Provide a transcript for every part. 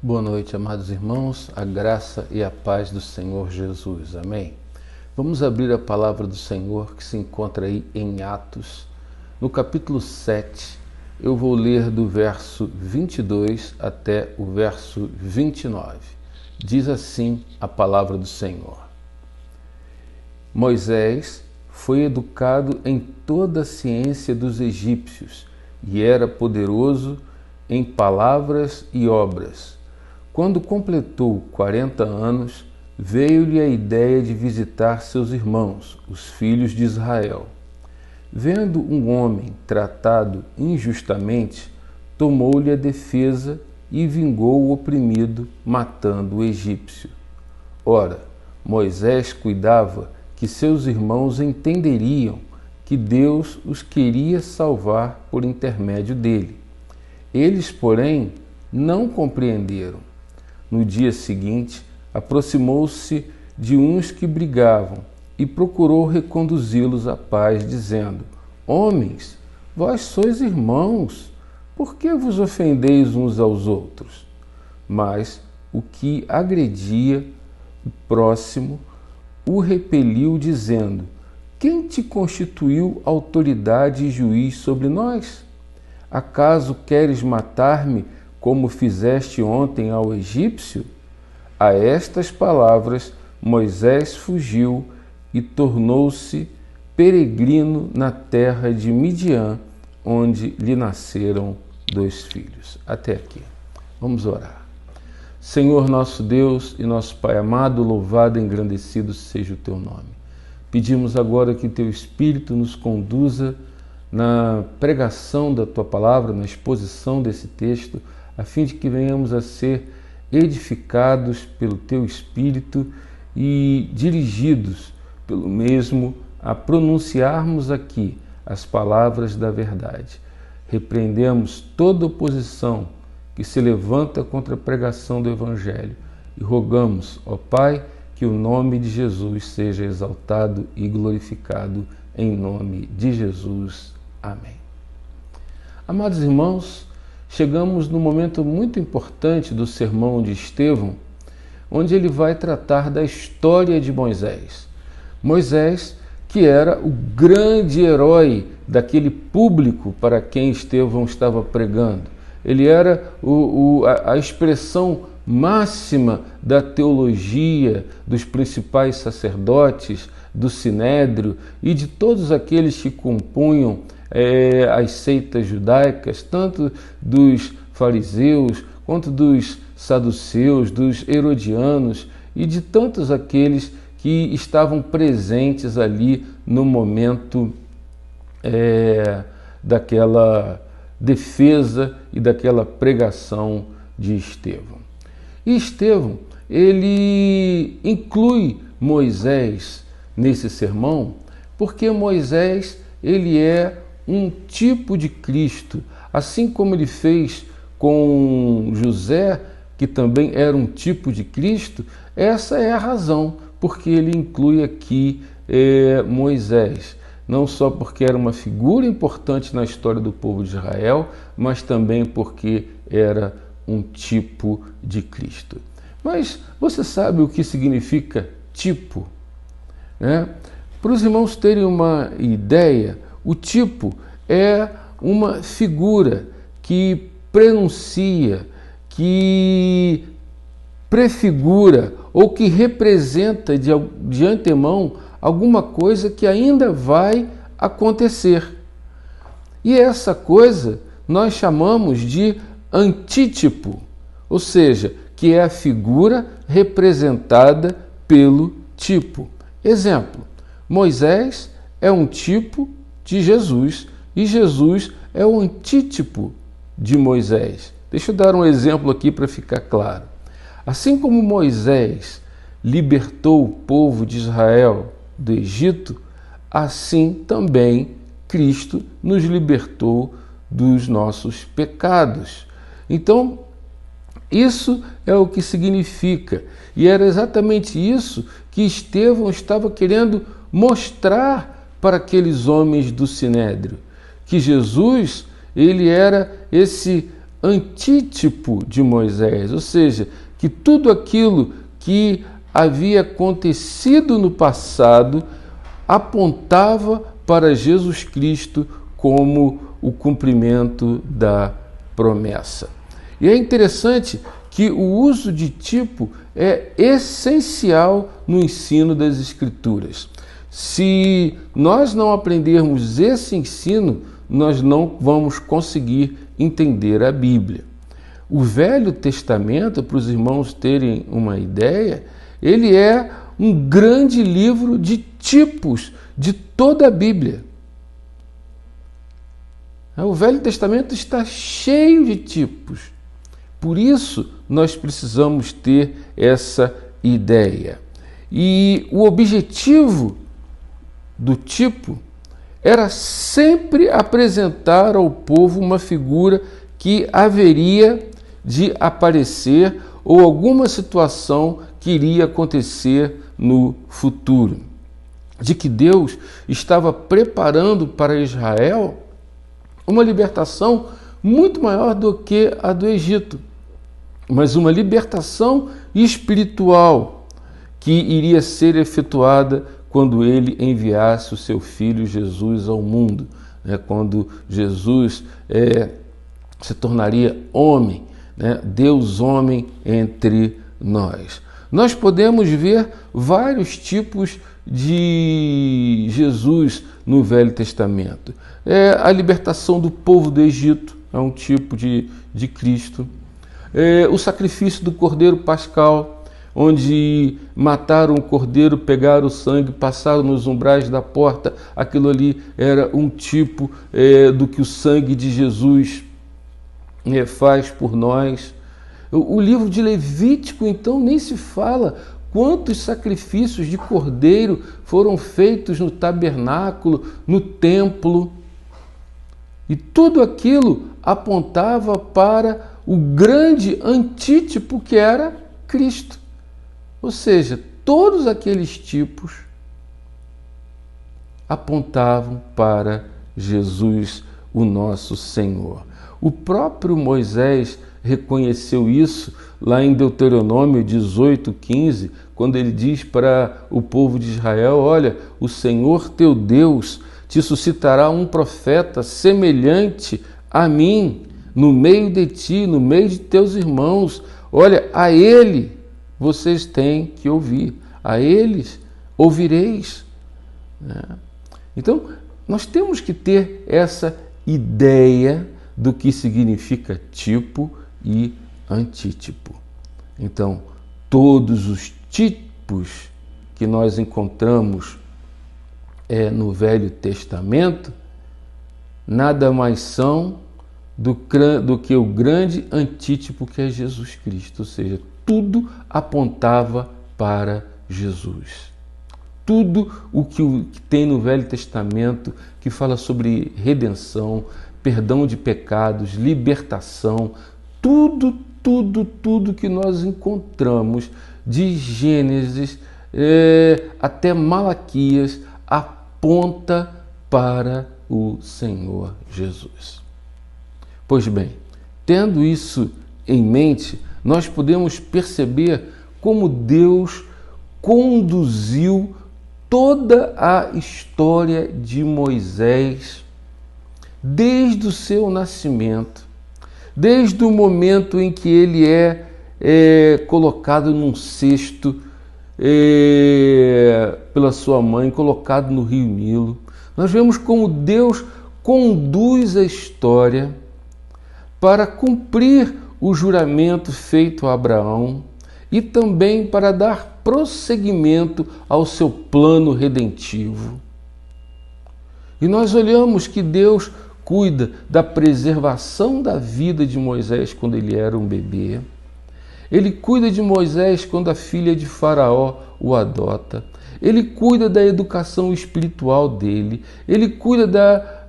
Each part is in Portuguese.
Boa noite, amados irmãos, a graça e a paz do Senhor Jesus. Amém? Vamos abrir a palavra do Senhor que se encontra aí em Atos, no capítulo 7. Eu vou ler do verso 22 até o verso 29. Diz assim a palavra do Senhor. Moisés foi educado em toda a ciência dos egípcios e era poderoso em palavras e obras. Quando completou 40 anos, veio-lhe a ideia de visitar seus irmãos, os filhos de Israel. Vendo um homem tratado injustamente, tomou-lhe a defesa e vingou o oprimido, matando o egípcio. Ora, Moisés cuidava que seus irmãos entenderiam que Deus os queria salvar por intermédio dele. Eles, porém, não compreenderam. No dia seguinte, aproximou-se de uns que brigavam e procurou reconduzi-los à paz, dizendo: Homens, vós sois irmãos, por que vos ofendeis uns aos outros? Mas o que agredia o próximo o repeliu, dizendo: Quem te constituiu autoridade e juiz sobre nós? Acaso queres matar-me como fizeste ontem ao egípcio? A estas palavras Moisés fugiu e tornou-se peregrino na terra de Midian, onde lhe nasceram 2 filhos. Até aqui. Vamos orar. Senhor nosso Deus e nosso Pai amado, louvado e engrandecido seja o teu nome. Pedimos agora que teu Espírito nos conduza na pregação da tua palavra, na exposição desse texto, a fim de que venhamos a ser edificados pelo teu Espírito e dirigidos pelo mesmo a pronunciarmos aqui as palavras da verdade. Repreendemos toda oposição que se levanta contra a pregação do Evangelho e rogamos, ó Pai, que o nome de Jesus seja exaltado e glorificado em nome de Jesus. Amém. Amados irmãos, chegamos num momento muito importante do sermão de Estevão, onde ele vai tratar da história de Moisés. Moisés, que era o grande herói daquele público para quem Estevão estava pregando. Ele era a expressão máxima da teologia dos principais sacerdotes, do Sinédrio e de todos aqueles que compunham as seitas judaicas, tanto dos fariseus, quanto dos saduceus, dos herodianos e de tantos aqueles que estavam presentes ali no momento daquela defesa e daquela pregação de Estevão. E Estevão, ele inclui Moisés nesse sermão, porque Moisés, ele é um tipo de Cristo, assim como ele fez com José, que também era um tipo de Cristo. Essa é a razão porque ele inclui aqui Moisés, não só porque era uma figura importante na história do povo de Israel, mas também porque era um tipo de Cristo. Mas você sabe o que significa tipo, né? Para os irmãos terem uma ideia, o tipo é uma figura que prenuncia, que prefigura ou que representa de antemão alguma coisa que ainda vai acontecer. E essa coisa nós chamamos de antítipo, ou seja, que é a figura representada pelo tipo. Exemplo: Moisés é um tipo de Jesus e Jesus é o antítipo de Moisés. Deixa eu dar um exemplo aqui para ficar claro. Assim como Moisés libertou o povo de Israel do Egito, assim também Cristo nos libertou dos nossos pecados. Então, isso é o que significa. E era exatamente isso que Estevão estava querendo mostrar para aqueles homens do Sinédrio, que Jesus, ele era esse antítipo de Moisés, ou seja, que tudo aquilo que havia acontecido no passado apontava para Jesus Cristo como o cumprimento da promessa. E é interessante que o uso de tipo é essencial no ensino das Escrituras. Se nós não aprendermos esse ensino, nós não vamos conseguir entender a Bíblia. O Velho Testamento, para os irmãos terem uma ideia, ele é um grande livro de tipos de toda a Bíblia. O Velho Testamento está cheio de tipos. Por isso, nós precisamos ter essa ideia. E o objetivo do tipo era sempre apresentar ao povo uma figura que haveria de aparecer ou alguma situação que iria acontecer no futuro. De que Deus estava preparando para Israel uma libertação muito maior do que a do Egito, mas uma libertação espiritual que iria ser efetuada quando ele enviasse o seu Filho Jesus ao mundo, quando Jesus se tornaria homem, Deus homem entre nós. Nós podemos ver vários tipos de Jesus no Velho Testamento. A libertação do povo do Egito é um tipo de Cristo. O sacrifício do Cordeiro Pascal, onde mataram o cordeiro, pegaram o sangue, passaram nos umbrais da porta. Aquilo ali era um tipo do que o sangue de Jesus faz por nós. O livro de Levítico, então, nem se fala quantos sacrifícios de cordeiro foram feitos no tabernáculo, no templo. E tudo aquilo apontava para o grande antítipo que era Cristo. Ou seja, todos aqueles tipos apontavam para Jesus, o nosso Senhor. O próprio Moisés reconheceu isso lá em Deuteronômio 18:15, quando ele diz para o povo de Israel: olha, o Senhor teu Deus te suscitará um profeta semelhante a mim, no meio de ti, no meio de teus irmãos. Olha, a ele vocês têm que ouvir, a eles ouvireis. Então, nós temos que ter essa ideia do que significa tipo e antítipo. Então, todos os tipos que nós encontramos no Velho Testamento nada mais são do que o grande antítipo que é Jesus Cristo, ou seja, tudo apontava para Jesus. Tudo o que tem no Velho Testamento que fala sobre redenção, perdão de pecados, libertação, tudo que nós encontramos de Gênesis até Malaquias aponta para o Senhor Jesus. Pois bem, tendo isso em mente, nós podemos perceber como Deus conduziu toda a história de Moisés desde o seu nascimento, desde o momento em que ele é colocado num cesto pela sua mãe, colocado no rio Nilo. Nós vemos como Deus conduz a história para cumprir o juramento feito a Abraão e também para dar prosseguimento ao seu plano redentivo. E nós olhamos que Deus cuida da preservação da vida de Moisés quando ele era um bebê. Ele cuida de Moisés quando a filha de Faraó o adota. Ele cuida da educação espiritual dele. Ele cuida da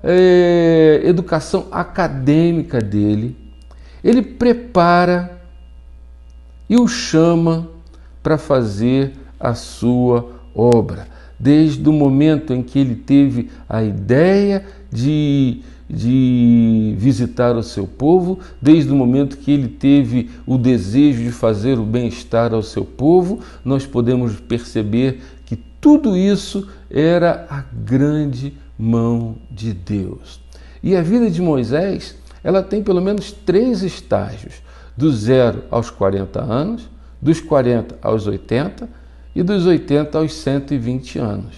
educação acadêmica dele. Ele prepara e o chama para fazer a sua obra. desde o momento em que ele teve a ideia de visitar o seu povo, desde o momento que ele teve o desejo de fazer o bem-estar ao seu povo, nós podemos perceber que tudo isso era a grande mão de Deus. E a vida de Moisés, ela tem pelo menos 3 estágios: do 0 aos 40 anos, dos 40 aos 80 e dos 80 aos 120 anos.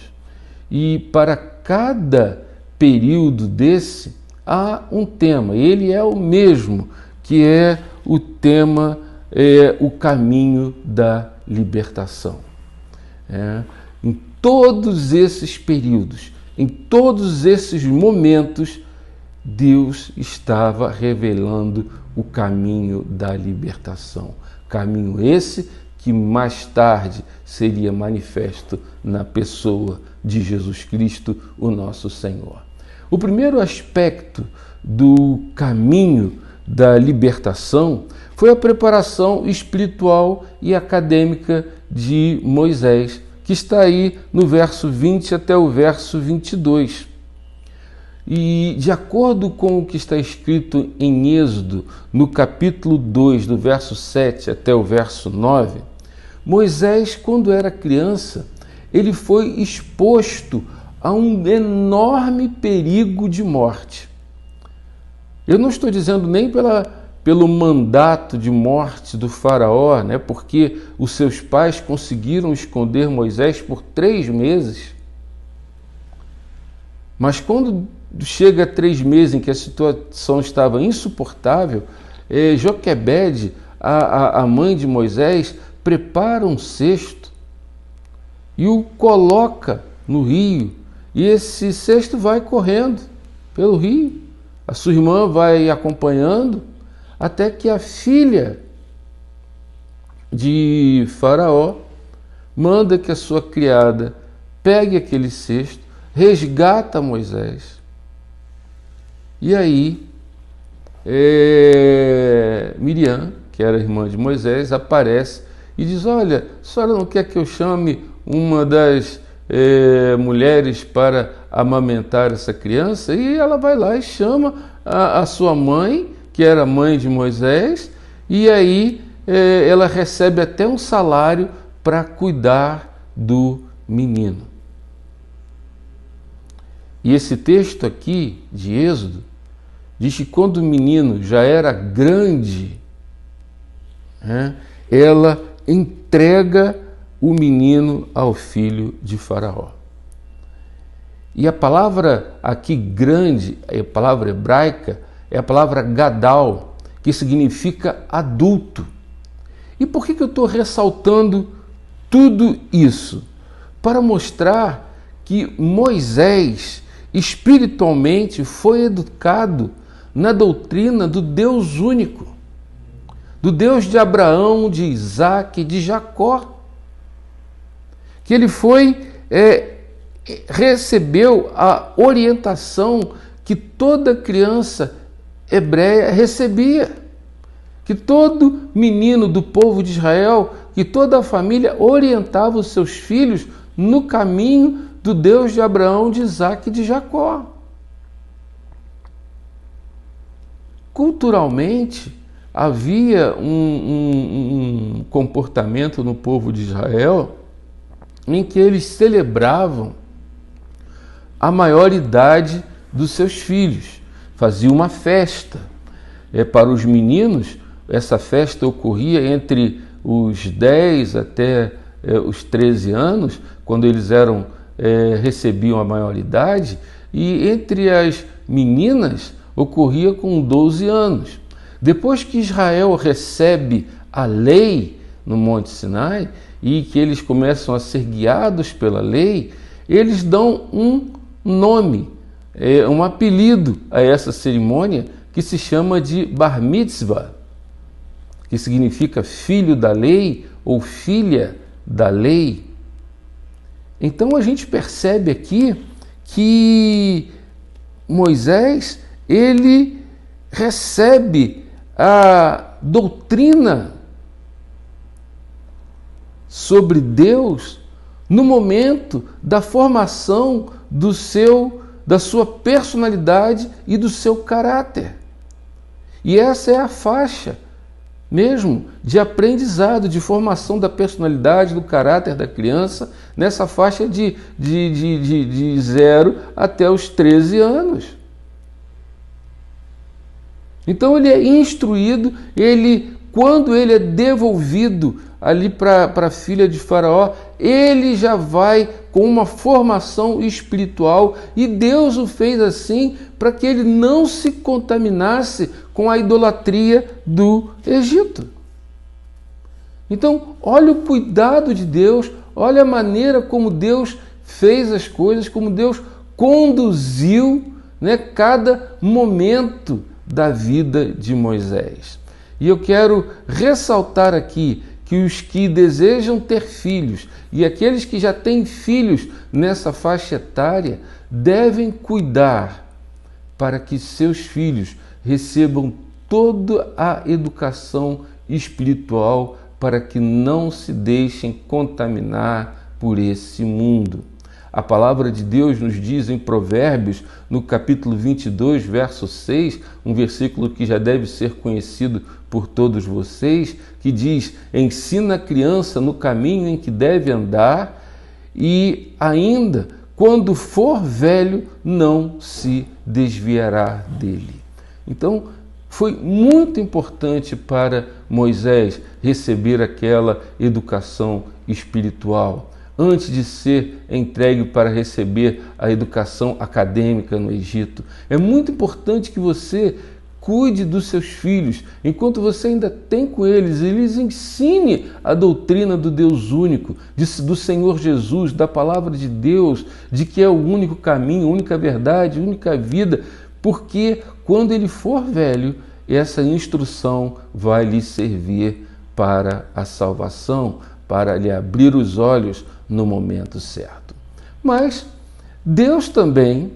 E para cada período desse há um tema, ele é o mesmo, que é o tema, o caminho da libertação. Em todos esses períodos, em todos esses momentos, Deus estava revelando o caminho da libertação. Caminho esse que mais tarde seria manifesto na pessoa de Jesus Cristo, o nosso Senhor. O primeiro aspecto do caminho da libertação foi a preparação espiritual e acadêmica de Moisés, que está aí no verso 20 até o verso 22. E de acordo com o que está escrito em Êxodo, no capítulo 2, do verso 7 até o verso 9, Moisés, quando era criança, ele foi exposto a um enorme perigo de morte. Eu não estou dizendo nem pelo mandato de morte do faraó, porque os seus pais conseguiram esconder Moisés por 3 meses. Mas quando chega a 3 meses em que a situação estava insuportável, Joquebede, a mãe de Moisés, prepara um cesto e o coloca no rio. E esse cesto vai correndo pelo rio. A sua irmã vai acompanhando até que a filha de Faraó manda que a sua criada pegue aquele cesto, resgata Moisés. E aí, Miriam, que era irmã de Moisés, aparece e diz: olha, a senhora não quer que eu chame uma das mulheres para amamentar essa criança? E ela vai lá e chama a sua mãe, que era mãe de Moisés, e aí ela recebe até um salário para cuidar do menino. E esse texto aqui de Êxodo diz que quando o menino já era grande, ela entrega o menino ao filho de Faraó. E a palavra aqui grande, a palavra hebraica, é a palavra gadal, que significa adulto. E por que eu estou ressaltando tudo isso? Para mostrar que Moisés espiritualmente foi educado na doutrina do Deus único, do Deus de Abraão, de Isaac e de Jacó. Que ele recebeu a orientação que toda criança hebreia recebia, que todo menino do povo de Israel, que toda a família orientava os seus filhos no caminho do Deus de Abraão, de Isaac e de Jacó. Culturalmente, havia um comportamento no povo de Israel em que eles celebravam a maioridade dos seus filhos. Fazia uma festa. Para os meninos, essa festa ocorria entre os 10 até os 13 anos, quando eles recebiam a maioridade, e entre as meninas ocorria com 12 anos. Depois que Israel recebe a lei no Monte Sinai e que eles começam a ser guiados pela lei, eles dão um nome, um apelido a essa cerimônia que se chama de Bar Mitzvah, que significa filho da lei ou filha da lei. Então a gente percebe aqui que Moisés, ele recebe a doutrina sobre Deus no momento da formação da sua personalidade e do seu caráter. E essa é a faixa mesmo de aprendizado, de formação da personalidade, do caráter da criança, nessa faixa de 0 até os 13 anos. Então ele é instruído, quando ele é devolvido ali para a filha de Faraó, ele já vai com uma formação espiritual, e Deus o fez assim para que ele não se contaminasse com a idolatria do Egito. Então, olha o cuidado de Deus, olha a maneira como Deus fez as coisas, como Deus conduziu, né, cada momento da vida de Moisés. E eu quero ressaltar aqui que os que desejam ter filhos e aqueles que já têm filhos nessa faixa etária devem cuidar para que seus filhos recebam toda a educação espiritual para que não se deixem contaminar por esse mundo. A palavra de Deus nos diz em Provérbios, no capítulo 22, verso 6, um versículo que já deve ser conhecido por todos vocês, que diz: ensina a criança no caminho em que deve andar, e ainda, quando for velho, não se desviará dele. Então, foi muito importante para Moisés receber aquela educação espiritual, antes de ser entregue para receber a educação acadêmica no Egito. É muito importante que você cuide dos seus filhos, enquanto você ainda tem com eles ensine a doutrina do Deus único, do Senhor Jesus, da palavra de Deus, de que é o único caminho, a única verdade, a única vida, porque quando ele for velho, essa instrução vai lhe servir para a salvação, para lhe abrir os olhos no momento certo. Mas Deus também,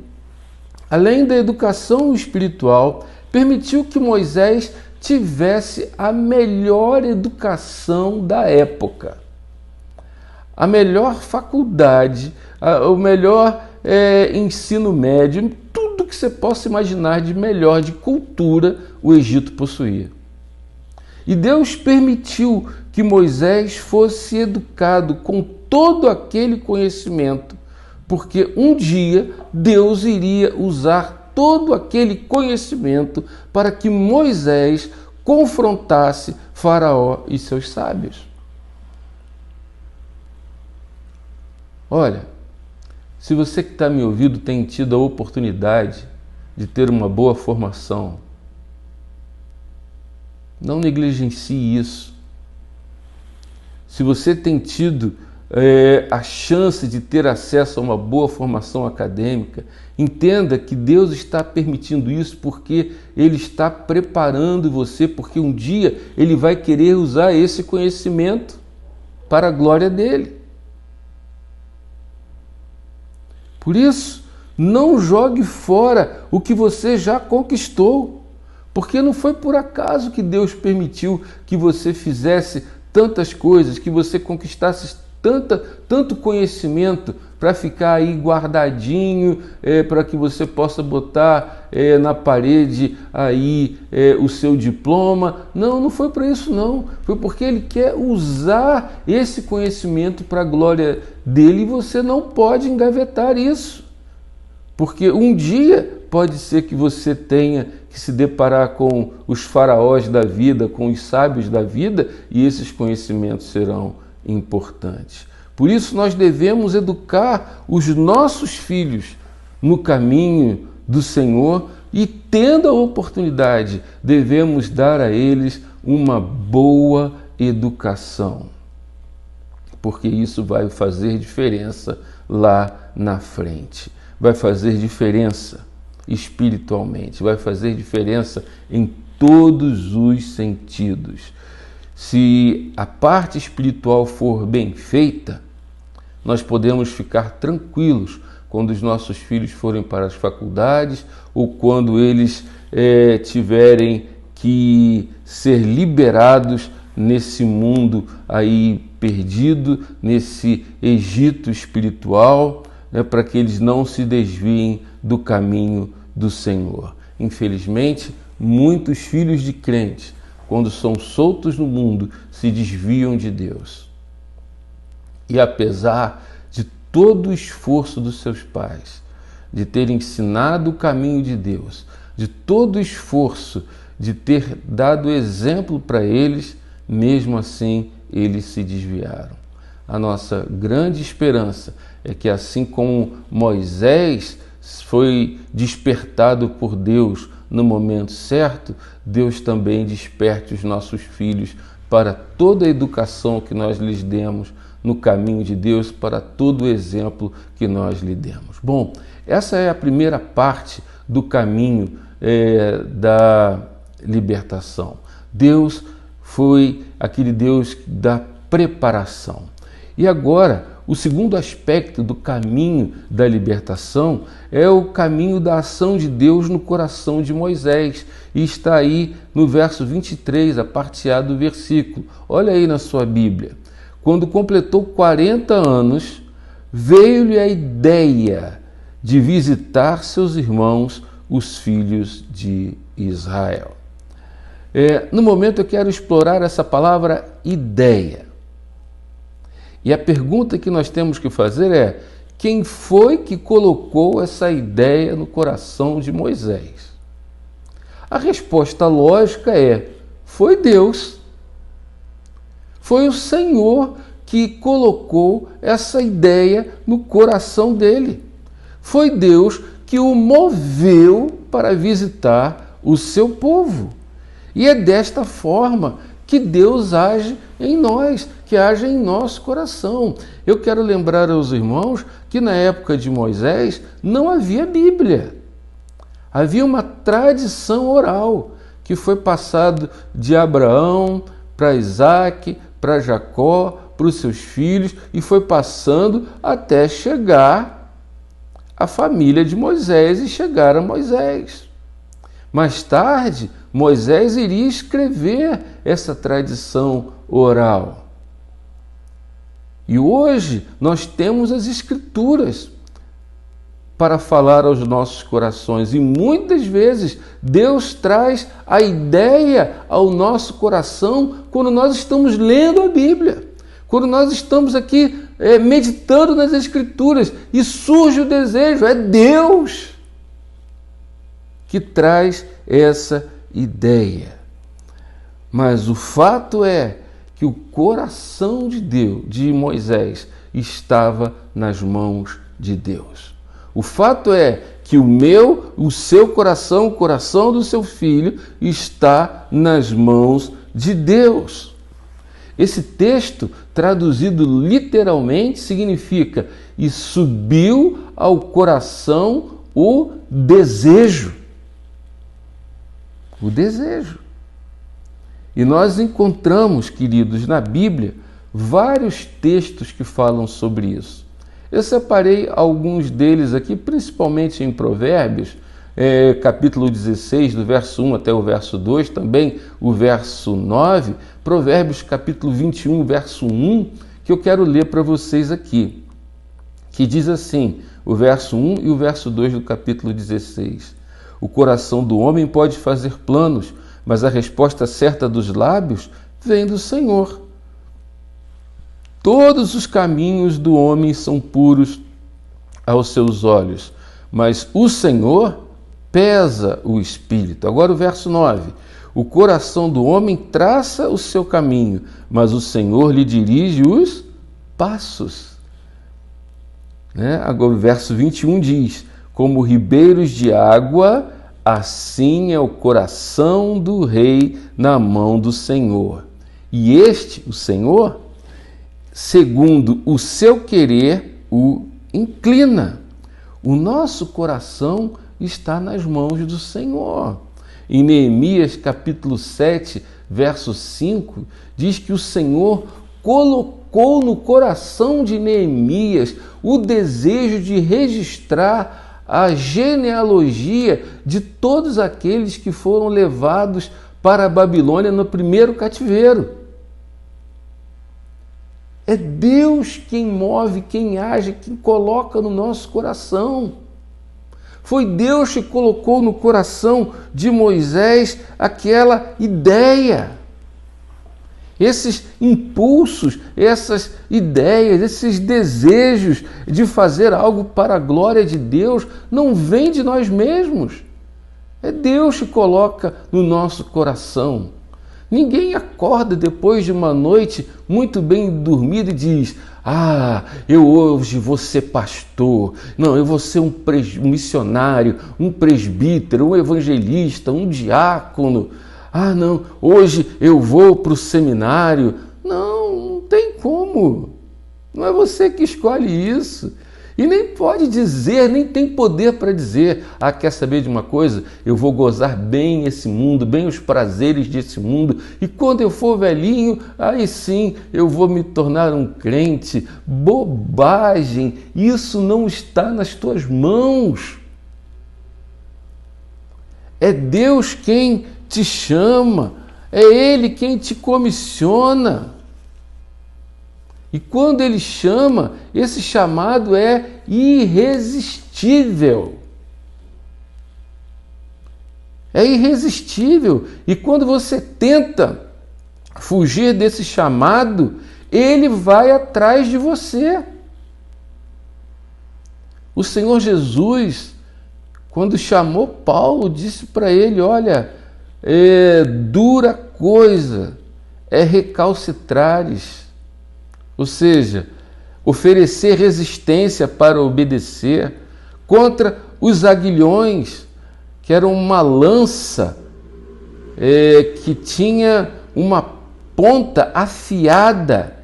além da educação espiritual, permitiu que Moisés tivesse a melhor educação da época, a melhor faculdade, o melhor ensino médio, tudo que você possa imaginar de melhor, de cultura, o Egito possuía. E Deus permitiu que Moisés fosse educado com todo aquele conhecimento, porque um dia Deus iria usar todo aquele conhecimento para que Moisés confrontasse Faraó e seus sábios. Olha, se você que está me ouvindo tem tido a oportunidade de ter uma boa formação, não negligencie isso. Se você tem tido a chance de ter acesso a uma boa formação acadêmica, entenda que Deus está permitindo isso porque Ele está preparando você, porque um dia Ele vai querer usar esse conhecimento para a glória dEle. Por isso, não jogue fora o que você já conquistou, porque não foi por acaso que Deus permitiu que você fizesse tantas coisas, que você conquistasse tanto conhecimento para ficar aí guardadinho, para que você possa botar na parede aí o seu diploma. Não foi para isso não. Foi porque Ele quer usar esse conhecimento para a glória dEle e você não pode engavetar isso. Porque um dia pode ser que você tenha que se deparar com os faraós da vida, com os sábios da vida, e esses conhecimentos serão importantes. Por isso nós devemos educar os nossos filhos no caminho do Senhor e, tendo a oportunidade, devemos dar a eles uma boa educação, porque isso vai fazer diferença lá na frente. Vai fazer diferença espiritualmente, vai fazer diferença em todos os sentidos. Se a parte espiritual for bem feita, nós podemos ficar tranquilos quando os nossos filhos forem para as faculdades ou quando eles tiverem que ser liberados nesse mundo aí perdido, nesse Egito espiritual, né, para que eles não se desviem do caminho do Senhor. Infelizmente, muitos filhos de crentes, quando são soltos no mundo, se desviam de Deus. E apesar de todo o esforço dos seus pais, de ter ensinado o caminho de Deus, de todo o esforço de ter dado exemplo para eles, mesmo assim eles se desviaram. A nossa grande esperança é que, assim como Moisés foi despertado por Deus no momento certo, Deus também desperte os nossos filhos para toda a educação que nós lhes demos no caminho de Deus, para todo o exemplo que nós lhe demos. Bom, essa é a primeira parte do caminho da libertação. Deus foi aquele Deus da preparação. E agora, o segundo aspecto do caminho da libertação é o caminho da ação de Deus no coração de Moisés. E está aí no verso 23, a parte A do versículo. Olha aí na sua Bíblia. Quando completou 40 anos, veio-lhe a ideia de visitar seus irmãos, os filhos de Israel. No momento eu quero explorar essa palavra ideia. E a pergunta que nós temos que fazer é: quem foi que colocou essa ideia no coração de Moisés? A resposta lógica é: foi Deus. Foi o Senhor que colocou essa ideia no coração dele. Foi Deus que o moveu para visitar o seu povo. E é desta forma que Deus age em nós, que age em nosso coração. Eu quero lembrar aos irmãos que na época de Moisés não havia Bíblia. Havia uma tradição oral que foi passado de Abraão para Isaac, para Jacó, para os seus filhos, e foi passando até chegar à família de Moisés e chegar a Moisés. Mais tarde, Moisés iria escrever essa tradição oral. E hoje nós temos as Escrituras para falar aos nossos corações. E muitas vezes Deus traz a ideia ao nosso coração quando nós estamos lendo a Bíblia. Quando nós estamos aqui meditando nas Escrituras e surge o desejo, é Deus que traz essa ideia. Mas o fato é que o coração de Deus, de Moisés, estava nas mãos de Deus. O fato é que o seu coração, o coração do seu filho, está nas mãos de Deus. Esse texto, traduzido literalmente, significa: e subiu ao coração o desejo. O desejo. E nós encontramos, queridos, na Bíblia, vários textos que falam sobre isso. Eu separei alguns deles aqui, principalmente em Provérbios, capítulo 16, do verso 1 até o verso 2, também o verso 9, Provérbios capítulo 21, verso 1, que eu quero ler para vocês aqui, que diz assim, o verso 1 e o verso 2 do capítulo 16. O coração do homem pode fazer planos, mas a resposta certa dos lábios vem do Senhor. Todos os caminhos do homem são puros aos seus olhos, mas o Senhor pesa o espírito. Agora o verso 9. O coração do homem traça o seu caminho, mas o Senhor lhe dirige os passos. Agora o verso 21 diz: como ribeiros de água, assim é o coração do rei na mão do Senhor. E este, o Senhor, segundo o seu querer, o inclina. O nosso coração está nas mãos do Senhor. Em Neemias capítulo 7, verso 5, diz que o Senhor colocou no coração de Neemias o desejo de registrar a genealogia de todos aqueles que foram levados para a Babilônia no primeiro cativeiro. É Deus quem move, quem age, quem coloca no nosso coração. Foi Deus que colocou no coração de Moisés aquela ideia. Esses impulsos, essas ideias, esses desejos de fazer algo para a glória de Deus não vêm de nós mesmos. É Deus que coloca no nosso coração. Ninguém acorda depois de uma noite muito bem dormida e diz: eu hoje vou ser pastor, não, eu vou ser um missionário, um presbítero, um evangelista, um diácono. Não, hoje eu vou para o seminário. Não tem como. Não é você que escolhe isso. E nem pode dizer, nem tem poder para dizer: quer saber de uma coisa? Eu vou gozar bem esse mundo, bem os prazeres desse mundo, e quando eu for velhinho, aí sim eu vou me tornar um crente. Bobagem! Isso não está nas tuas mãos. É Deus quem te chama, é Ele quem te comissiona. E quando Ele chama, esse chamado é irresistível. É irresistível. E quando você tenta fugir desse chamado, Ele vai atrás de você. O Senhor Jesus, quando chamou Paulo, disse para ele: olha, dura coisa é recalcitrares. Ou seja, oferecer resistência para obedecer contra os aguilhões, que era uma lança que tinha uma ponta afiada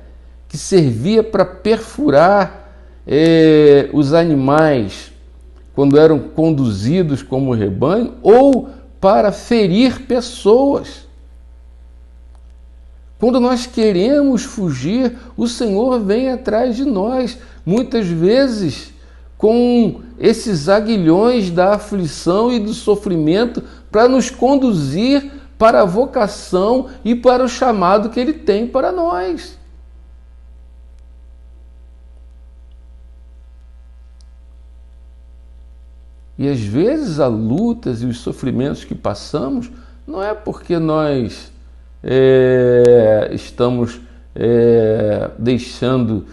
que servia para perfurar os animais quando eram conduzidos como rebanho, ou para ferir pessoas. Quando nós queremos fugir, o Senhor vem atrás de nós, muitas vezes com esses aguilhões da aflição e do sofrimento, para nos conduzir para a vocação e para o chamado que Ele tem para nós. E às vezes as lutas e os sofrimentos que passamos não é porque nós estamos deixando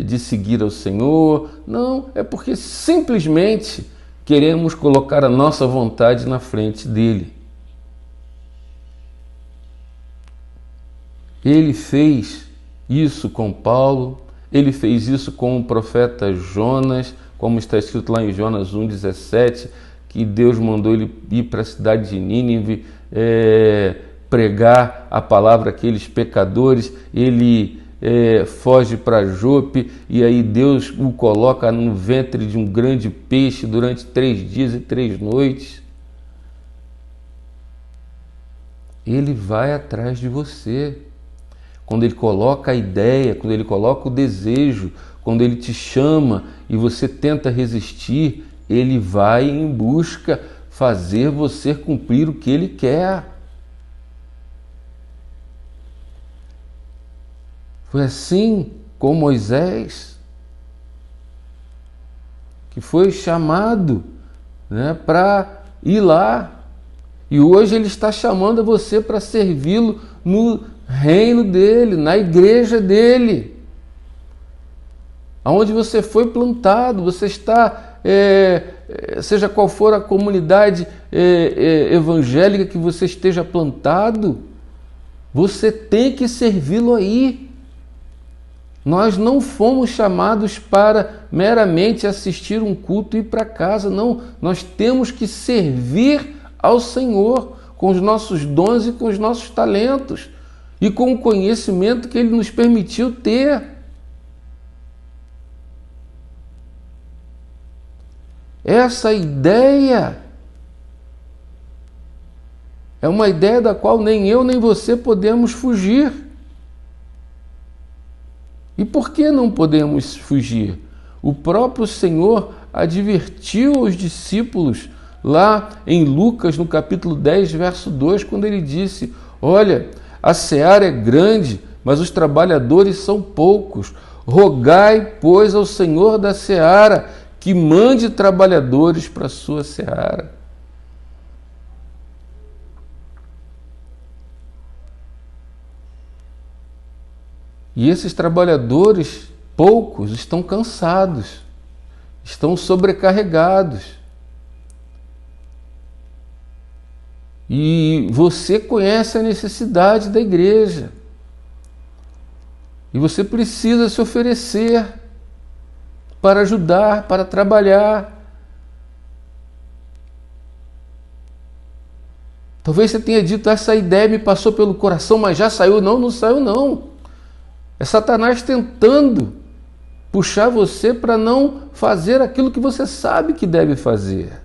de seguir ao Senhor. Não, é porque simplesmente queremos colocar a nossa vontade na frente dele. Ele fez isso com Paulo, ele fez isso com o profeta Jonas, como está escrito lá em Jonas 1,17, que Deus mandou ele ir para a cidade de Nínive, pregar a palavra àqueles pecadores. Ele foge para Jope, e aí Deus o coloca no ventre de um grande peixe durante 3 dias e 3 noites. Ele vai atrás de você. Quando Ele coloca a ideia, quando Ele coloca o desejo, quando Ele te chama e você tenta resistir, Ele vai em busca fazer você cumprir o que Ele quer. Foi assim com Moisés, que foi chamado, para ir lá. E hoje Ele está chamando você para servi-lo no reino dEle, na igreja dEle. Aonde você foi plantado, você está, seja qual for a comunidade evangélica que você esteja plantado, você tem que servi-lo aí. Nós não fomos chamados para meramente assistir um culto e ir para casa, não. Nós temos que servir ao Senhor com os nossos dons e com os nossos talentos e com o conhecimento que Ele nos permitiu ter. Essa ideia é uma ideia da qual nem eu nem você podemos fugir. E por que não podemos fugir? O próprio Senhor advertiu os discípulos lá em Lucas, no capítulo 10, verso 2, quando Ele disse: olha, a seara é grande mas os trabalhadores são poucos. Rogai, pois, ao Senhor da seara que mande trabalhadores para a sua seara. E esses trabalhadores, poucos, estão cansados, estão sobrecarregados. E você conhece a necessidade da igreja. E você precisa se oferecer para ajudar, para trabalhar. Talvez você tenha dito, essa ideia me passou pelo coração, mas já saiu. Não, não saiu não. É Satanás tentando puxar você para não fazer aquilo que você sabe que deve fazer.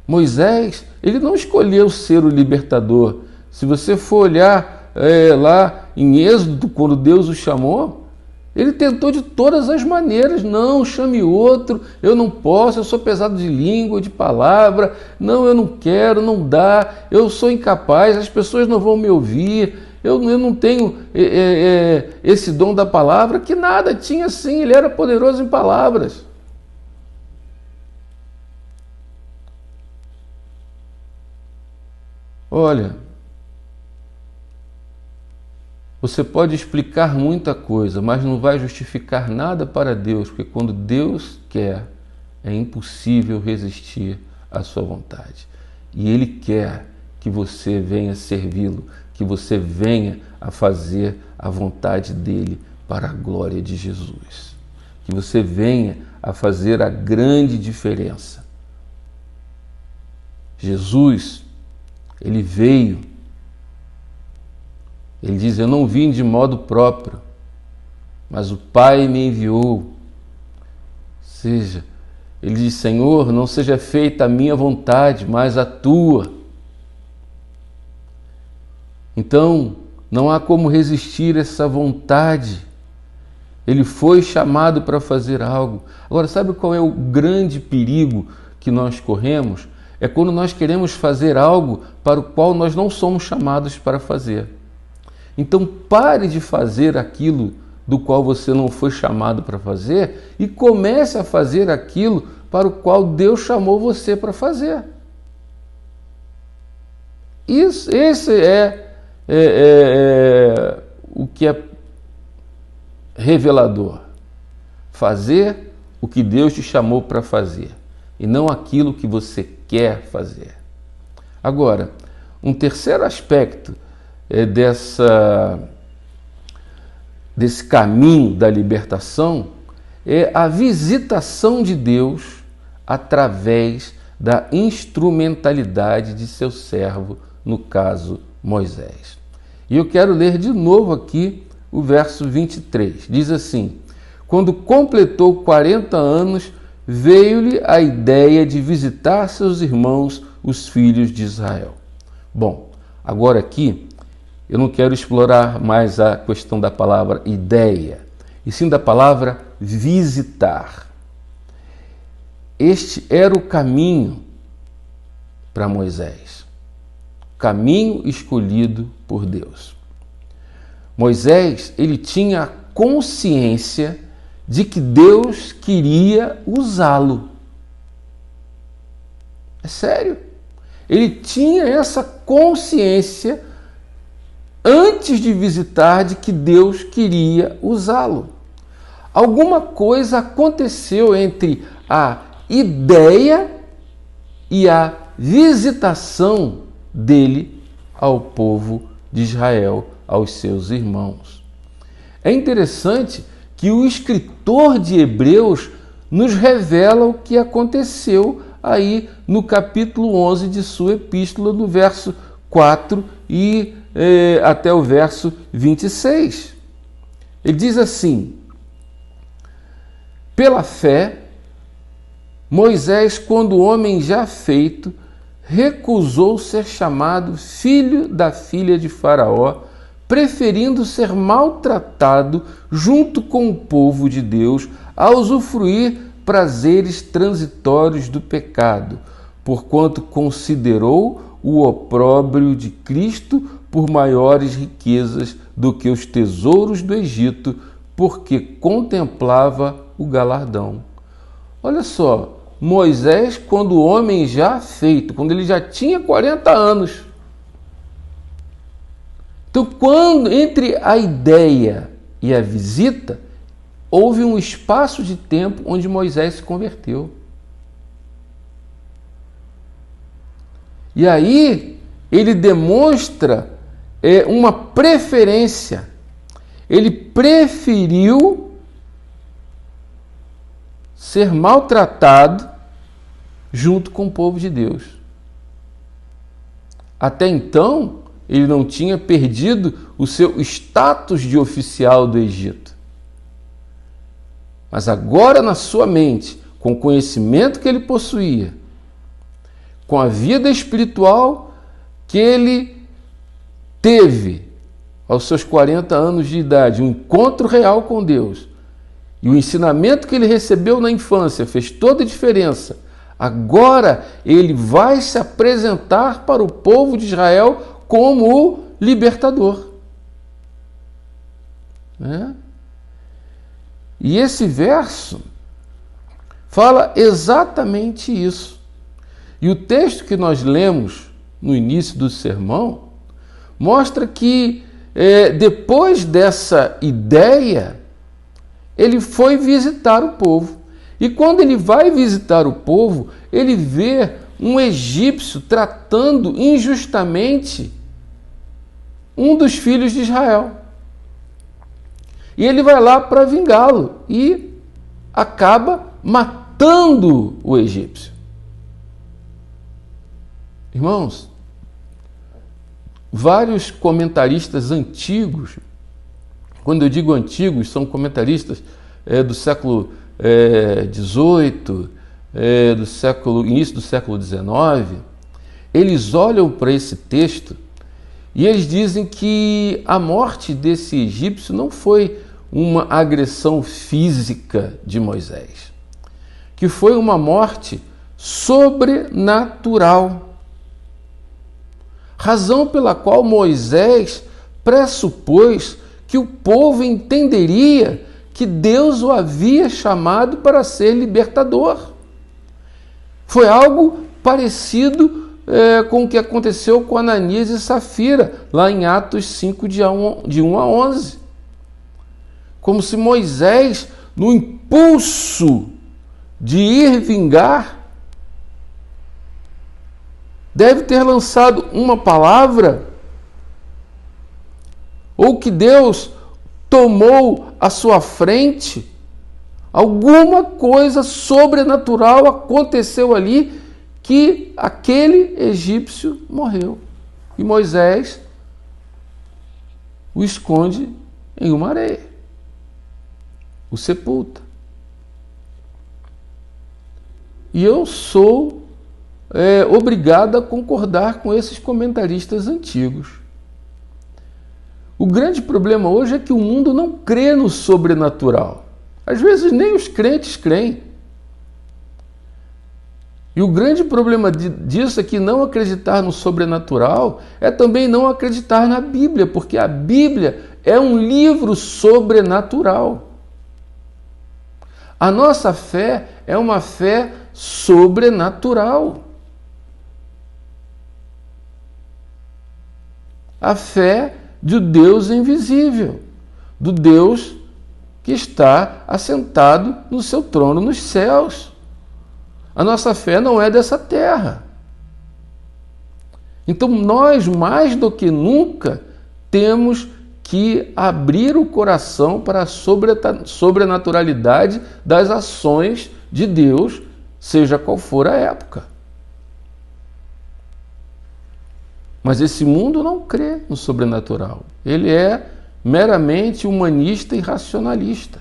Moisés, ele não escolheu ser o libertador. Se você for olhar lá em Êxodo, quando Deus o chamou, ele tentou de todas as maneiras. Não, chame outro, eu não posso, eu sou pesado de língua, de palavra. Não, eu não quero, não dá, eu sou incapaz, as pessoas não vão me ouvir. Eu não tenho esse dom da palavra, que nada, tinha sim, ele era poderoso em palavras. Olha, você pode explicar muita coisa, mas não vai justificar nada para Deus, porque quando Deus quer, é impossível resistir à sua vontade. E Ele quer que você venha servi-lo, que você venha a fazer a vontade dEle para a glória de Jesus. Que você venha a fazer a grande diferença. Jesus, Ele veio, Ele diz, eu não vim de modo próprio, mas o Pai me enviou. Ou seja, Ele diz, Senhor, não seja feita a minha vontade, mas a tua. Então, não há como resistir a essa vontade. Ele foi chamado para fazer algo. Agora, sabe qual é o grande perigo que nós corremos? É quando nós queremos fazer algo para o qual nós não somos chamados para fazer. Então, pare de fazer aquilo do qual você não foi chamado para fazer e comece a fazer aquilo para o qual Deus chamou você para fazer. Esse é o que é revelador. Fazer o que Deus te chamou para fazer e não aquilo que você quer fazer. Agora, um terceiro aspecto desse caminho da libertação é a visitação de Deus através da instrumentalidade de seu servo, no caso Moisés. E eu quero ler de novo aqui o verso 23. Diz assim, quando completou 40 anos, veio-lhe a ideia de visitar seus irmãos, os filhos de Israel. Bom, agora aqui eu não quero explorar mais a questão da palavra ideia, e sim da palavra visitar. Este era o caminho para Moisés, o caminho escolhido por Deus. Moisés, ele tinha a consciência de que Deus queria usá-lo. É sério. Ele tinha essa consciência antes de visitar de que Deus queria usá-lo. Alguma coisa aconteceu entre a ideia e a visitação dele ao povo de Israel, aos seus irmãos. É interessante que o escritor de Hebreus nos revela o que aconteceu aí no capítulo 11 de sua epístola, no verso 4 e até o verso 26. Ele diz assim, pela fé, Moisés, quando homem já feito, recusou ser chamado filho da filha de Faraó, preferindo ser maltratado junto com o povo de Deus a usufruir prazeres transitórios do pecado, porquanto considerou o opróbrio de Cristo por maiores riquezas do que os tesouros do Egito, porque contemplava o galardão. Olha só, Moisés, quando o homem já feito, quando ele já tinha 40 anos. Então, quando entre a ideia e a visita, houve um espaço de tempo onde Moisés se converteu. E aí ele demonstra uma preferência. Ele preferiu ser maltratado junto com o povo de Deus. Até então, ele não tinha perdido o seu status de oficial do Egito. Mas agora, na sua mente, com o conhecimento que ele possuía, com a vida espiritual que ele teve aos seus 40 anos de idade, um encontro real com Deus, e o ensinamento que ele recebeu na infância fez toda a diferença. Agora ele vai se apresentar para o povo de Israel como o libertador. E esse verso fala exatamente isso. E o texto que nós lemos no início do sermão mostra que depois dessa ideia, ele foi visitar o povo. E quando ele vai visitar o povo, ele vê um egípcio tratando injustamente um dos filhos de Israel. E ele vai lá para vingá-lo e acaba matando o egípcio. Irmãos, vários comentaristas antigos, quando eu digo antigos, são comentaristas do século XVIII, início do século XIX, eles olham para esse texto e eles dizem que a morte desse egípcio não foi uma agressão física de Moisés, que foi uma morte sobrenatural. Razão pela qual Moisés pressupôs que o povo entenderia que Deus o havia chamado para ser libertador. Foi algo parecido com o que aconteceu com Ananias e Safira, lá em Atos 5, de 1 a 11. Como se Moisés, no impulso de ir vingar, deve ter lançado uma palavra, ou que Deus tomou à sua frente, alguma coisa sobrenatural aconteceu ali, que aquele egípcio morreu. E Moisés o esconde em uma areia, o sepulta. E eu sou obrigado a concordar com esses comentaristas antigos. O grande problema hoje é que o mundo não crê no sobrenatural. Às vezes nem os crentes creem. E o grande problema disso é que não acreditar no sobrenatural é também não acreditar na Bíblia, porque a Bíblia é um livro sobrenatural. A nossa fé é uma fé sobrenatural. A fé do Deus invisível, do Deus que está assentado no seu trono nos céus. A nossa fé não é dessa terra. Então nós, mais do que nunca, temos que abrir o coração para a sobrenaturalidade das ações de Deus, seja qual for a época. Mas esse mundo não crê no sobrenatural. Ele é meramente humanista e racionalista.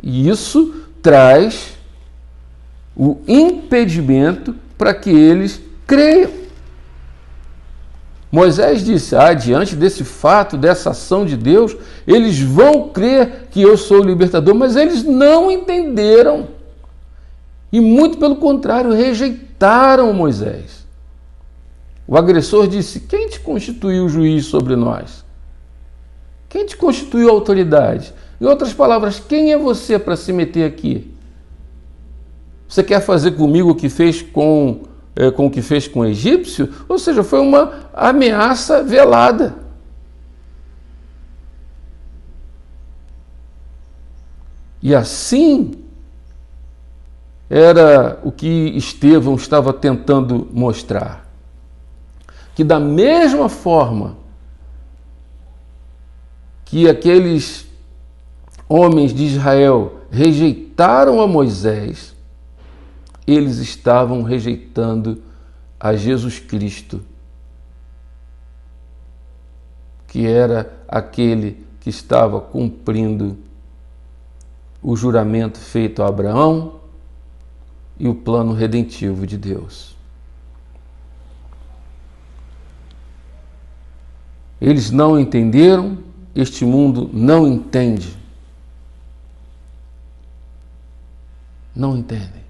E isso traz o impedimento para que eles creiam. Moisés disse, diante desse fato, dessa ação de Deus, eles vão crer que eu sou o libertador, mas eles não entenderam. E muito pelo contrário, rejeitaram Moisés. O agressor disse: quem te constituiu juiz sobre nós? Quem te constituiu autoridade? Em outras palavras, quem é você para se meter aqui? Você quer fazer comigo o que fez com o que fez com o egípcio? Ou seja, foi uma ameaça velada. E assim era o que Estevão estava tentando mostrar. Que da mesma forma que aqueles homens de Israel rejeitaram a Moisés, eles estavam rejeitando a Jesus Cristo, que era aquele que estava cumprindo o juramento feito a Abraão e o plano redentivo de Deus. Eles não entenderam, este mundo não entende. Não entendem.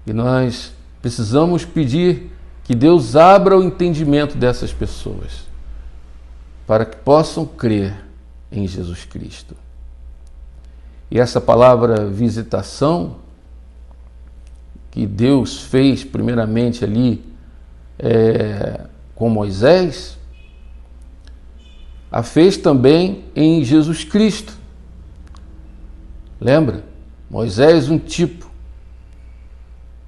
E nós precisamos pedir que Deus abra o entendimento dessas pessoas, para que possam crer em Jesus Cristo. E essa palavra visitação, que Deus fez primeiramente ali com Moisés, a fez também em Jesus Cristo. Lembra? Moisés, um tipo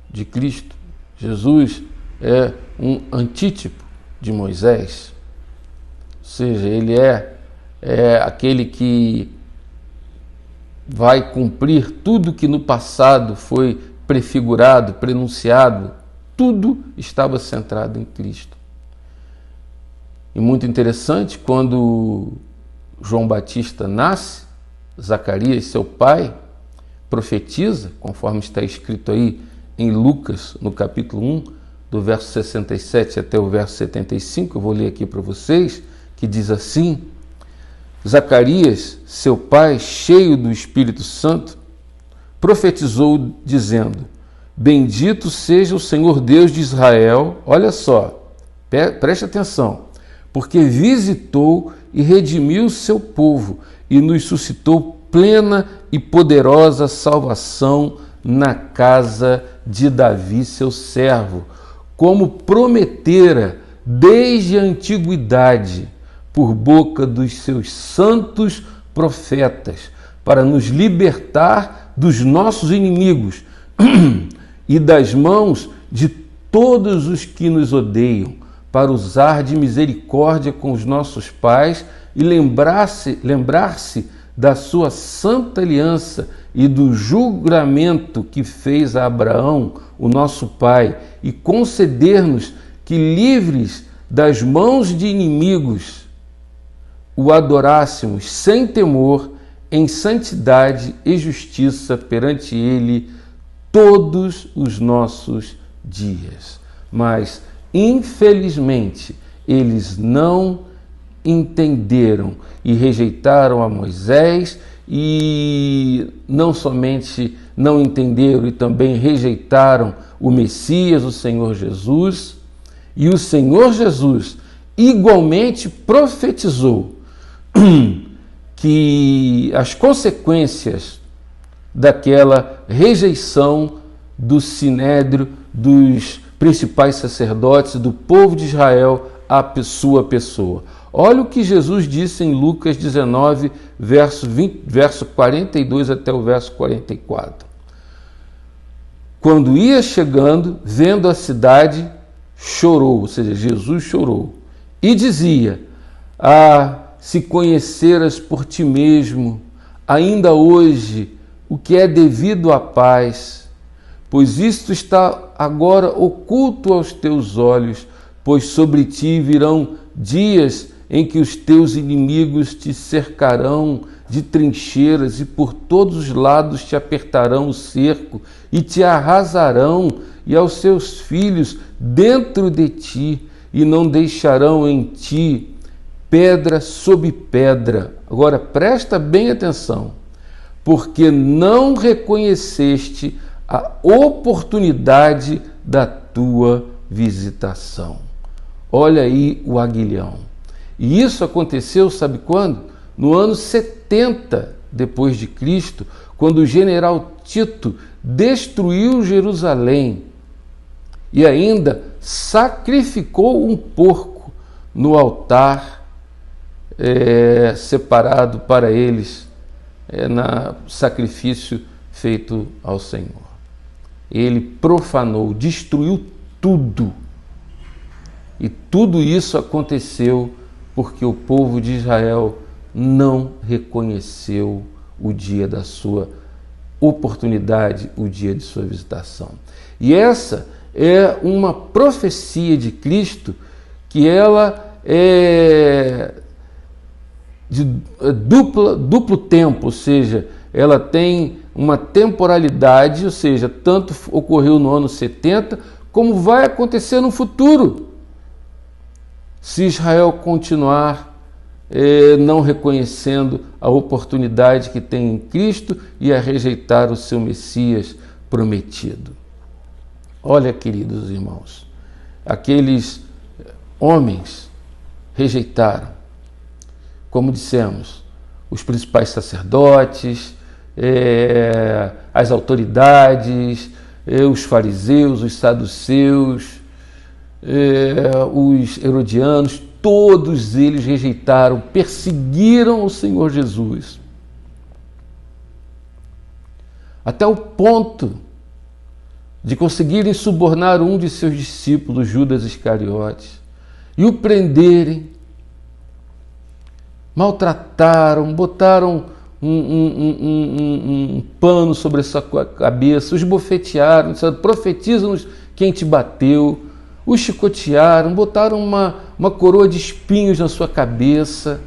de Cristo. Jesus é um antítipo de Moisés. Ou seja, ele é aquele que vai cumprir tudo que no passado foi prefigurado, prenunciado. Tudo estava centrado em Cristo. E muito interessante, quando João Batista nasce, Zacarias, seu pai, profetiza, conforme está escrito aí em Lucas, no capítulo 1, do verso 67 até o verso 75, eu vou ler aqui para vocês, que diz assim: Zacarias, seu pai, cheio do Espírito Santo, profetizou dizendo: Bendito seja o Senhor Deus de Israel, olha só, preste atenção, porque visitou e redimiu o seu povo e nos suscitou plena e poderosa salvação na casa de Davi, seu servo, como prometera desde a antiguidade, por boca dos seus santos profetas, para nos libertar dos nossos inimigos e das mãos de todos os que nos odeiam, para usar de misericórdia com os nossos pais e lembrar-se da sua santa aliança e do juramento que fez a Abraão, o nosso pai, e conceder-nos que, livres das mãos de inimigos, o adorássemos sem temor, em santidade e justiça perante ele todos os nossos dias. Mas, infelizmente, eles não entenderam e rejeitaram a Moisés, e não somente não entenderam, e também rejeitaram o Messias, o Senhor Jesus, e o Senhor Jesus igualmente profetizou que as consequências daquela rejeição do sinédrio, dos principais sacerdotes, do povo de Israel, à sua pessoa. Olha o que Jesus disse em Lucas 19, verso 42 até o verso 44. Quando ia chegando, vendo a cidade, chorou, ou seja, Jesus chorou, e dizia: se conheceras por ti mesmo, ainda hoje, o que é devido à paz, pois isto está agora oculto aos teus olhos, pois sobre ti virão dias em que os teus inimigos te cercarão de trincheiras e por todos os lados te apertarão o cerco e te arrasarão e aos seus filhos dentro de ti, e não deixarão em ti pedra sobre pedra. Agora presta bem atenção, porque não reconheceste a oportunidade da tua visitação. Olha aí o aguilhão. E isso aconteceu, sabe quando? No ano 70 depois de Cristo, quando o general Tito destruiu Jerusalém e ainda sacrificou um porco no altar separado para eles, na sacrifício feito ao Senhor. Ele profanou, destruiu tudo. E tudo isso aconteceu porque o povo de Israel não reconheceu o dia da sua oportunidade, o dia de sua visitação. E essa é uma profecia de Cristo que ela é de duplo tempo, ou seja, ela tem uma temporalidade, ou seja, tanto ocorreu no ano 70, como vai acontecer no futuro, se Israel continuar não reconhecendo a oportunidade que tem em Cristo e a rejeitar o seu Messias prometido. Olha, queridos irmãos, aqueles homens rejeitaram, como dissemos, os principais sacerdotes, as autoridades, os fariseus, os saduceus, os herodianos, todos eles rejeitaram, perseguiram o Senhor Jesus, até o ponto de conseguirem subornar um de seus discípulos, Judas Iscariotes, e o prenderem, maltrataram, botaram um pano sobre a sua cabeça, os bofetearam, disseram: profetiza-nos quem te bateu, os chicotearam, botaram uma coroa de espinhos na sua cabeça,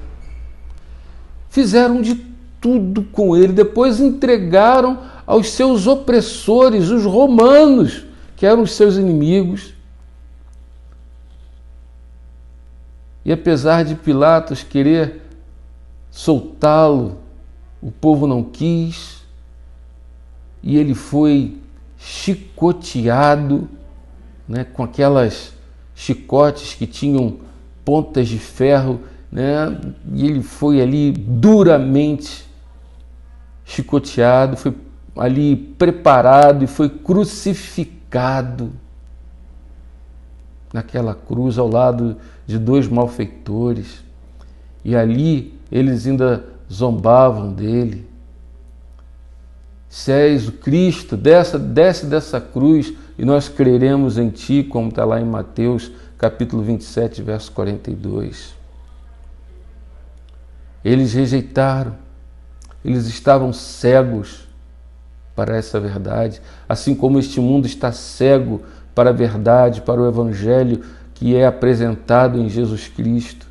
fizeram de tudo com ele, depois entregaram aos seus opressores, os romanos, que eram os seus inimigos. E apesar de Pilatos querer soltá-lo, o povo não quis, e ele foi chicoteado, com aquelas chicotes que tinham pontas de ferro, e ele foi ali duramente chicoteado, foi ali preparado e foi crucificado naquela cruz ao lado de dois malfeitores. E ali eles ainda zombavam dele. Se és o Cristo, desce dessa cruz e nós creremos em ti, como está lá em Mateus capítulo 27, verso 42. Eles rejeitaram, eles estavam cegos para essa verdade, assim como este mundo está cego para a verdade, para o Evangelho que é apresentado em Jesus Cristo.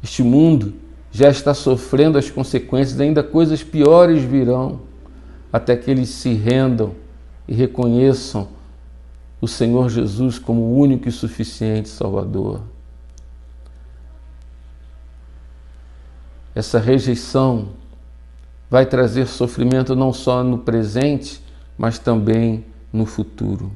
Este mundo já está sofrendo as consequências, ainda coisas piores virão, até que eles se rendam e reconheçam o Senhor Jesus como o único e suficiente Salvador. Essa rejeição vai trazer sofrimento não só no presente, mas também no futuro.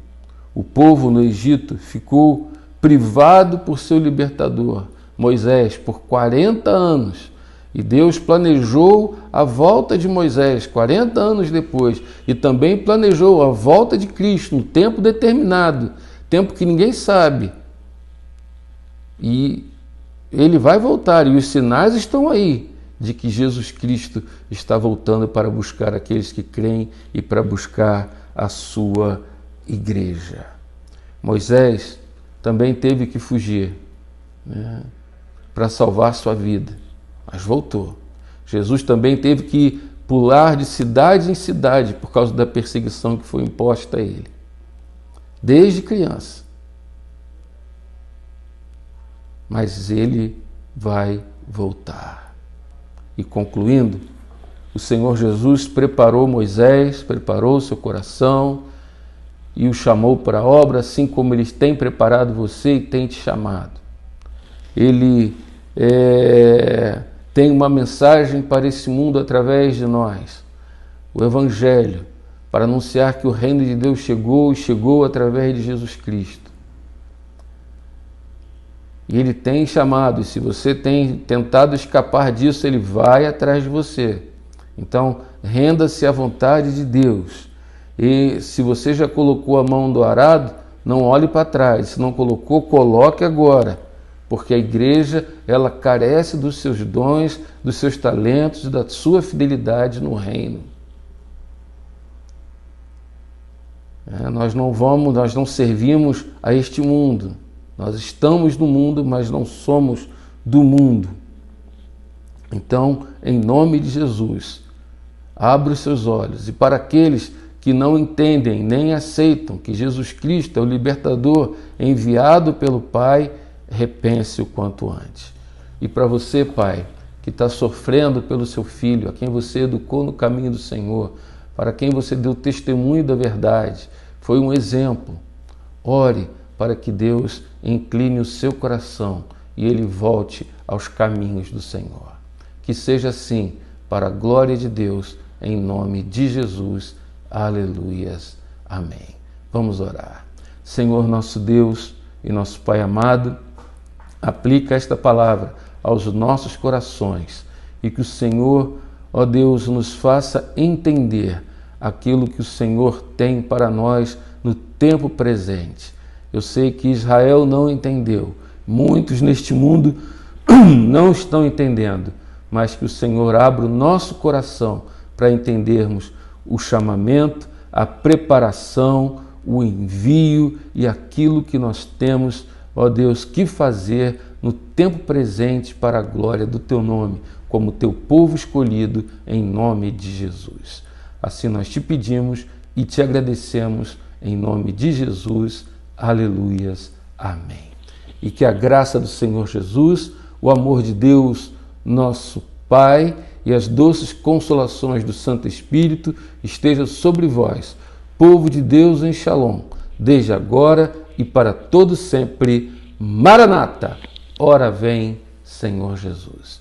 O povo no Egito ficou privado por seu libertador, Moisés, por 40 anos. E Deus planejou a volta de Moisés 40 anos depois, e também planejou a volta de Cristo no tempo determinado, tempo que ninguém sabe. E ele vai voltar, e os sinais estão aí de que Jesus Cristo está voltando para buscar aqueles que creem e para buscar a sua igreja. Moisés também teve que fugir, para salvar sua vida, mas voltou. Jesus também teve que pular de cidade em cidade por causa da perseguição que foi imposta a ele, desde criança. Mas ele vai voltar. E concluindo, o Senhor Jesus preparou Moisés, preparou seu coração e o chamou para a obra, assim como ele tem preparado você e tem te chamado. Ele tem uma mensagem para esse mundo através de nós, o Evangelho, para anunciar que o reino de Deus chegou e chegou através de Jesus Cristo. E Ele tem chamado, e se você tem tentado escapar disso, Ele vai atrás de você. Então, renda-se à vontade de Deus. E se você já colocou a mão do arado, não olhe para trás. Se não colocou, coloque agora. Porque a igreja, ela carece dos seus dons, dos seus talentos, da sua fidelidade no reino. Nós não servimos a este mundo. Nós estamos no mundo, mas não somos do mundo. Então, em nome de Jesus, abra os seus olhos. E para aqueles que não entendem nem aceitam que Jesus Cristo é o libertador enviado pelo Pai, repense o quanto antes. E para você, pai, que está sofrendo pelo seu filho, a quem você educou no caminho do Senhor, para quem você deu testemunho da verdade, foi um exemplo. Ore para que Deus incline o seu coração e ele volte aos caminhos do Senhor. Que seja assim, para a glória de Deus, em nome de Jesus. Aleluias. Amém. Vamos orar. Senhor nosso Deus e nosso Pai amado, aplica esta palavra aos nossos corações e que o Senhor, ó Deus, nos faça entender aquilo que o Senhor tem para nós no tempo presente. Eu sei que Israel não entendeu, muitos neste mundo não estão entendendo, mas que o Senhor abra o nosso coração para entendermos o chamamento, a preparação, o envio e aquilo que nós temos, ó Deus, que fazer no tempo presente para a glória do Teu nome, como Teu povo escolhido, em nome de Jesus. Assim nós te pedimos e te agradecemos em nome de Jesus. Aleluias. Amém. E que a graça do Senhor Jesus, o amor de Deus, nosso Pai, e as doces consolações do Santo Espírito estejam sobre vós, povo de Deus em Shalom, desde agora e para todo sempre. Maranata! Ora vem, Senhor Jesus.